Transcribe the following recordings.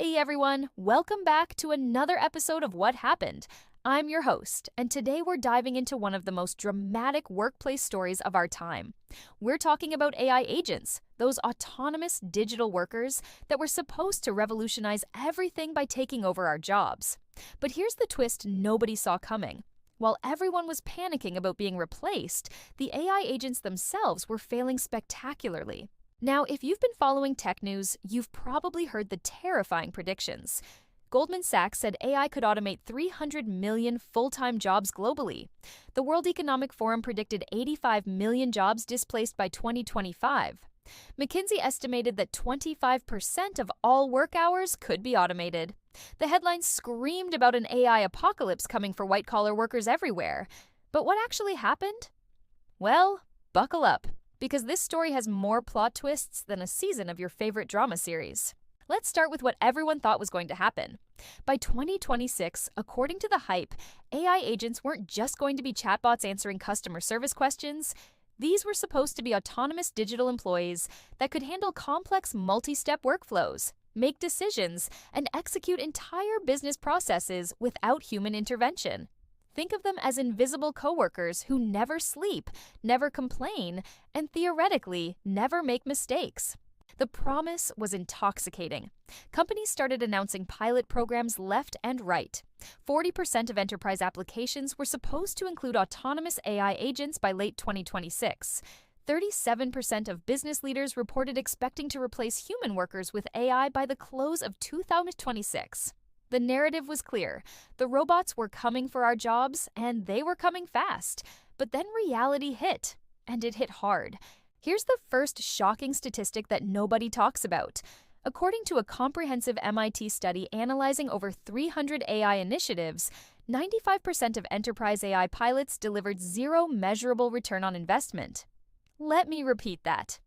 Hey everyone, welcome back to another episode of What Happened. I'm your host, and today we're diving into one of the most dramatic workplace stories of our time. We're talking about AI agents, those autonomous digital workers that were supposed to revolutionize everything by taking over our jobs. But here's the twist nobody saw coming. While everyone was panicking about being replaced, the AI agents themselves were failing spectacularly. Now, if you've been following tech news, you've probably heard the terrifying predictions. Goldman Sachs said AI could automate 300 million full-time jobs globally. The World Economic Forum predicted 85 million jobs displaced by 2025. McKinsey estimated that 25% of all work hours could be automated. The headlines screamed about an AI apocalypse coming for white-collar workers everywhere. But what actually happened? Well, buckle up, because this story has more plot twists than a season of your favorite drama series. Let's start with what everyone thought was going to happen. By 2026, according to the hype, AI agents weren't just going to be chatbots answering customer service questions. These were supposed to be autonomous digital employees that could handle complex multi-step workflows, make decisions, and execute entire business processes without human intervention. Think of them as invisible coworkers who never sleep, never complain, and theoretically never make mistakes. The promise was intoxicating. Companies started announcing pilot programs left and right. 40% of enterprise applications were supposed to include autonomous AI agents by late 2026. 37% of business leaders reported expecting to replace human workers with AI by the close of 2026. The narrative was clear. The robots were coming for our jobs, and they were coming fast. But then reality hit, and it hit hard. Here's the first shocking statistic that nobody talks about. According to a comprehensive MIT study analyzing over 300 AI initiatives, 95% of enterprise AI pilots delivered zero measurable return on investment. Let me repeat that.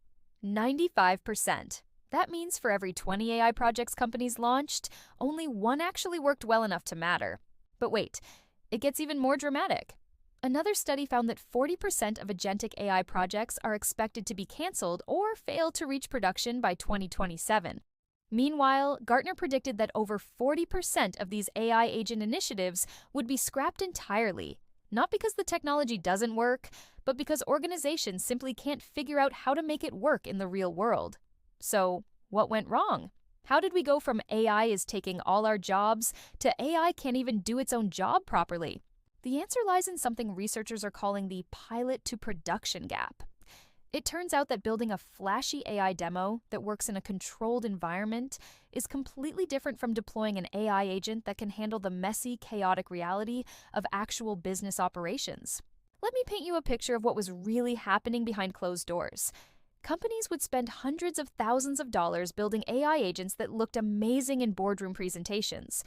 95%. That means for every 20 AI projects companies launched, only one actually worked well enough to matter. But wait, it gets even more dramatic. Another study found that 40% of agentic AI projects are expected to be canceled or fail to reach production by 2027. Meanwhile, Gartner predicted that over 40% of these AI agent initiatives would be scrapped entirely, not because the technology doesn't work, but because organizations simply can't figure out how to make it work in the real world. So, what went wrong? How did we go from AI is taking all our jobs to AI can't even do its own job properly? The answer lies in something researchers are calling the pilot to production gap. It turns out that building a flashy AI demo that works in a controlled environment is completely different from deploying an AI agent that can handle the messy, chaotic reality of actual business operations. Let me paint you a picture of what was really happening behind closed doors. Companies would spend hundreds of thousands of dollars building AI agents that looked amazing in boardroom presentations.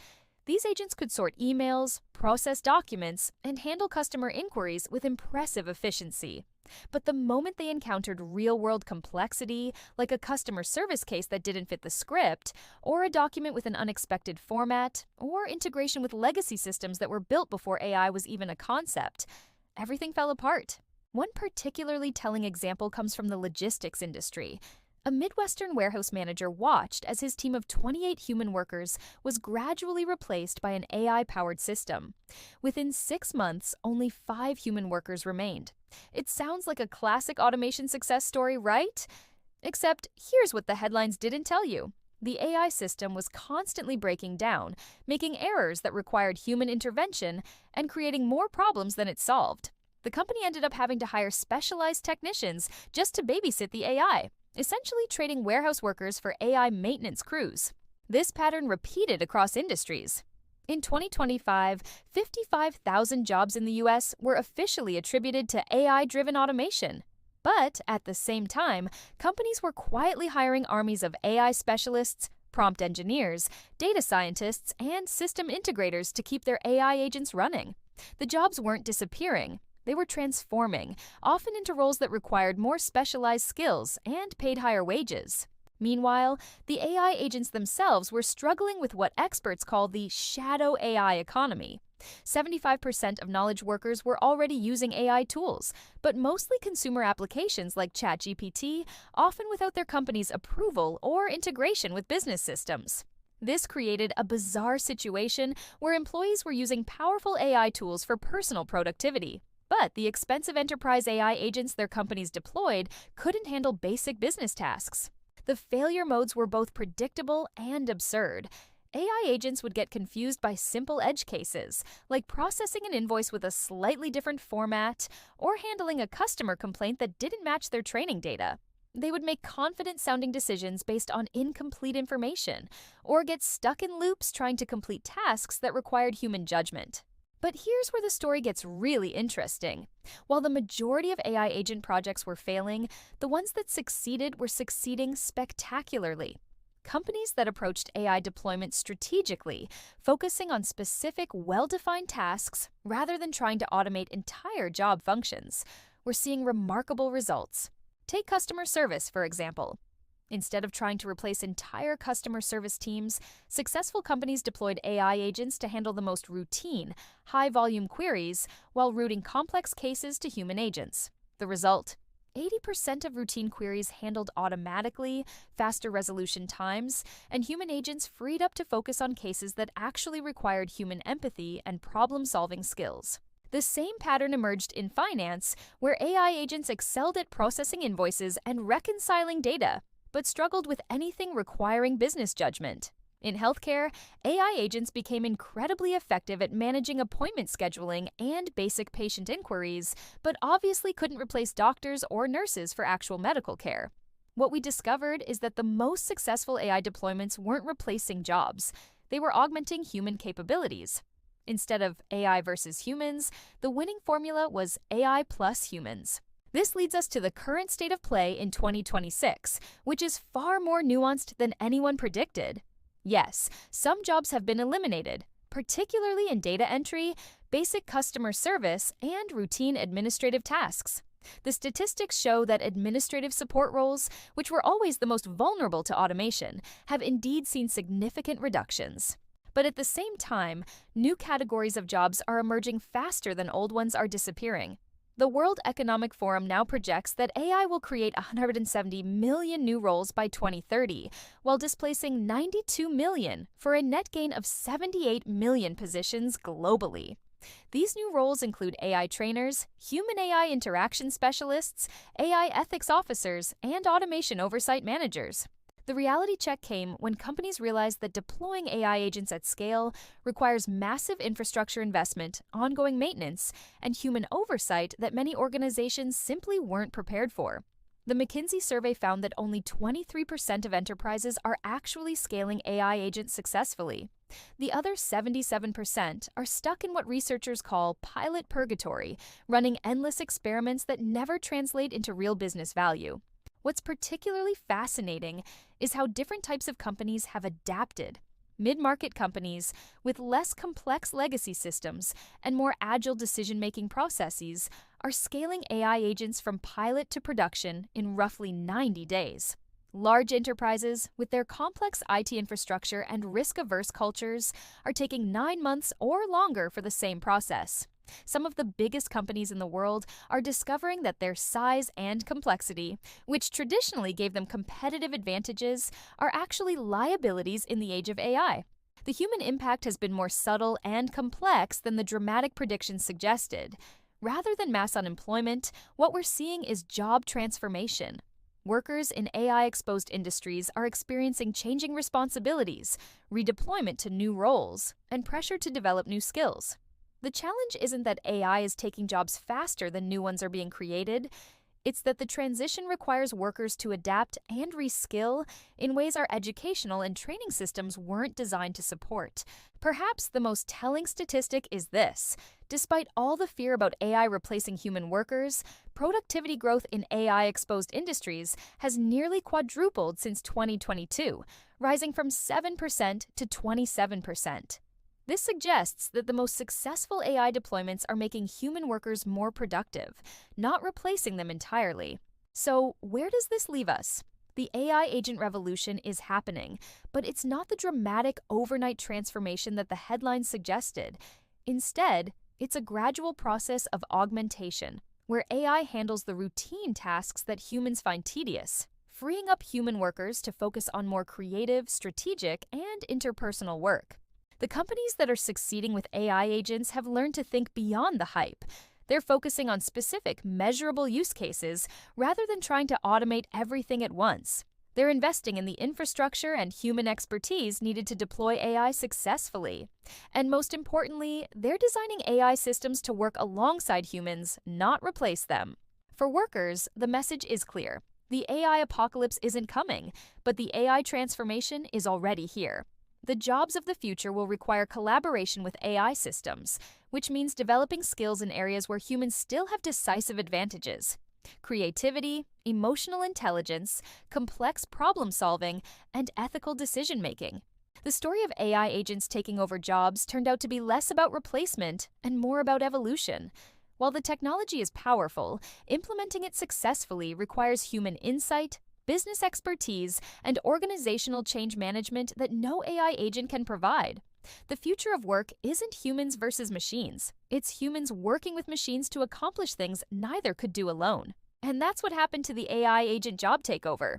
These agents could sort emails, process documents, and handle customer inquiries with impressive efficiency. But the moment they encountered real-world complexity, like a customer service case that didn't fit the script, or a document with an unexpected format, or integration with legacy systems that were built before AI was even a concept, everything fell apart. One particularly telling example comes from the logistics industry. A Midwestern warehouse manager watched as his team of 28 human workers was gradually replaced by an AI-powered system. Within 6 months, only 5 human workers remained. It sounds like a classic automation success story, right? Except here's what the headlines didn't tell you. The AI system was constantly breaking down, making errors that required human intervention, and creating more problems than it solved. The company ended up having to hire specialized technicians just to babysit the AI, essentially trading warehouse workers for AI maintenance crews. This pattern repeated across industries. In 2025, 55,000 jobs in the US were officially attributed to AI-driven automation. But at the same time, companies were quietly hiring armies of AI specialists, prompt engineers, data scientists, and system integrators to keep their AI agents running. The jobs weren't disappearing. They were transforming, often into roles that required more specialized skills and paid higher wages. Meanwhile, the AI agents themselves were struggling with what experts call the shadow AI economy. 75% of knowledge workers were already using AI tools, but mostly consumer applications like ChatGPT, often without their company's approval or integration with business systems. This created a bizarre situation where employees were using powerful AI tools for personal productivity. But the expensive enterprise AI agents their companies deployed couldn't handle basic business tasks. The failure modes were both predictable and absurd. AI agents would get confused by simple edge cases, like processing an invoice with a slightly different format or handling a customer complaint that didn't match their training data. They would make confident-sounding decisions based on incomplete information, or get stuck in loops trying to complete tasks that required human judgment. But here's where the story gets really interesting. While the majority of AI agent projects were failing, the ones that succeeded were succeeding spectacularly. Companies that approached AI deployment strategically, focusing on specific, well-defined tasks rather than trying to automate entire job functions, were seeing remarkable results. Take customer service, for example. Instead of trying to replace entire customer service teams, successful companies deployed AI agents to handle the most routine, high-volume queries while routing complex cases to human agents. The result? 80% of routine queries handled automatically, faster resolution times, and human agents freed up to focus on cases that actually required human empathy and problem-solving skills. The same pattern emerged in finance, where AI agents excelled at processing invoices and reconciling data, but struggled with anything requiring business judgment. In healthcare, AI agents became incredibly effective at managing appointment scheduling and basic patient inquiries, but obviously couldn't replace doctors or nurses for actual medical care. What we discovered is that the most successful AI deployments weren't replacing jobs. They were augmenting human capabilities. Instead of AI versus humans, the winning formula was AI plus humans. This leads us to the current state of play in 2026, which is far more nuanced than anyone predicted. Yes, some jobs have been eliminated, particularly in data entry, basic customer service, and routine administrative tasks. The statistics show that administrative support roles, which were always the most vulnerable to automation, have indeed seen significant reductions. But at the same time, new categories of jobs are emerging faster than old ones are disappearing. The World Economic Forum now projects that AI will create 170 million new roles by 2030, while displacing 92 million for a net gain of 78 million positions globally. These new roles include AI trainers, human AI interaction specialists, AI ethics officers, and automation oversight managers. The reality check came when companies realized that deploying AI agents at scale requires massive infrastructure investment, ongoing maintenance, and human oversight that many organizations simply weren't prepared for. The McKinsey survey found that only 23% of enterprises are actually scaling AI agents successfully. The other 77% are stuck in what researchers call pilot purgatory, running endless experiments that never translate into real business value. What's particularly fascinating is how different types of companies have adapted. Mid-market companies with less complex legacy systems and more agile decision-making processes are scaling AI agents from pilot to production in roughly 90 days. Large enterprises, with their complex IT infrastructure and risk-averse cultures, are taking 9 months or longer for the same process. Some of the biggest companies in the world are discovering that their size and complexity, which traditionally gave them competitive advantages, are actually liabilities in the age of AI. The human impact has been more subtle and complex than the dramatic predictions suggested. Rather than mass unemployment, what we're seeing is job transformation. Workers in AI-exposed industries are experiencing changing responsibilities, redeployment to new roles, and pressure to develop new skills. The challenge isn't that AI is taking jobs faster than new ones are being created. It's that the transition requires workers to adapt and reskill in ways our educational and training systems weren't designed to support. Perhaps the most telling statistic is this. Despite all the fear about AI replacing human workers, productivity growth in AI-exposed industries has nearly quadrupled since 2022, rising from 7% to 27%. This suggests that the most successful AI deployments are making human workers more productive, not replacing them entirely. So, where does this leave us? The AI agent revolution is happening, but it's not the dramatic overnight transformation that the headlines suggested. Instead, it's a gradual process of augmentation, where AI handles the routine tasks that humans find tedious. freeing up human workers to focus on more creative, strategic, and interpersonal work. The companies that are succeeding with AI agents have learned to think beyond the hype. They're focusing on specific, measurable use cases rather than trying to automate everything at once. They're investing in the infrastructure and human expertise needed to deploy AI successfully. And most importantly, they're designing AI systems to work alongside humans, not replace them. For workers, the message is clear. The AI apocalypse isn't coming, but the AI transformation is already here. The jobs of the future will require collaboration with AI systems, which means developing skills in areas where humans still have decisive advantages. Creativity, emotional intelligence, complex problem solving, and ethical decision making. The story of AI agents taking over jobs turned out to be less about replacement and more about evolution. While the technology is powerful, implementing it successfully requires human insight, business expertise, and organizational change management that no AI agent can provide. The future of work isn't humans versus machines. It's humans working with machines to accomplish things neither could do alone. And that's what happened to the AI agent job takeover.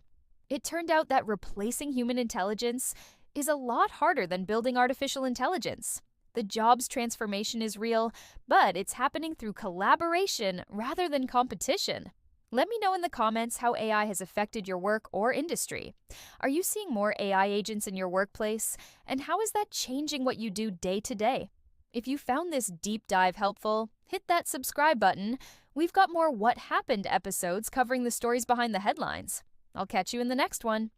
It turned out that replacing human intelligence is a lot harder than building artificial intelligence. The jobs transformation is real, but it's happening through collaboration rather than competition. Let me know in the comments how AI has affected your work or industry. Are you seeing more AI agents in your workplace? And how is that changing what you do day to day? If you found this deep dive helpful, hit that subscribe button. We've got more What Happened episodes covering the stories behind the headlines. I'll catch you in the next one.